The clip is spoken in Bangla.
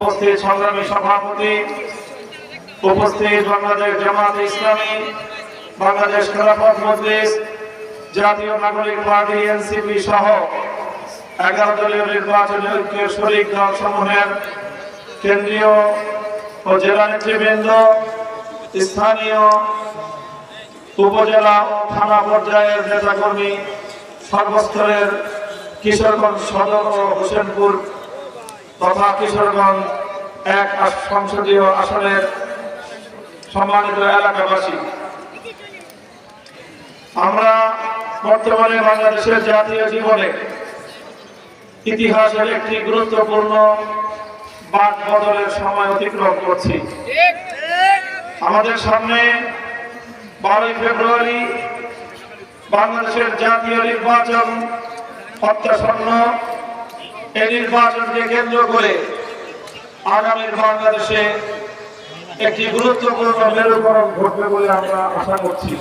উপস্থিত সংগ্রামী সভাপতি, উপস্থিত বাংলাদেশ জামাত ইসলামী, বাংলাদেশ খেলাফত মজলিস, জাতীয় নাগরিক পার্টি এনসিপি সহ 11 দলীয় নির্বাচনী ঐক্যের শরিক দল সমূহের কেন্দ্রীয় ও জেলা নেতৃবৃন্দ, স্থানীয় উপজেলা ও থানা পর্যায়ের নেতাকর্মী, সর্বস্তরের কিশোরগঞ্জ সদর ও হোসেনপুর তথা কিশোরগঞ্জ 1 সংসদীয় আসনের সম্মানিত এলাকাবাসী, আমরা বর্তমানে বাংলাদেশের জাতীয় জীবনে ইতিহাসের একটি গুরুত্বপূর্ণ বাঁক বদলের সময় অতিক্রম করছি। আমাদের সামনে 12 ফেব্রুয়ারি বাংলাদেশের জাতীয় নির্বাচন প্রত্যাসন্ন। এই নির্বাচনকে কেন্দ্র করে আগামীর বাংলাদেশে একটি গুরুত্বপূর্ণ মেরুকরণ ঘটবে বলে আমরা আশা করছি।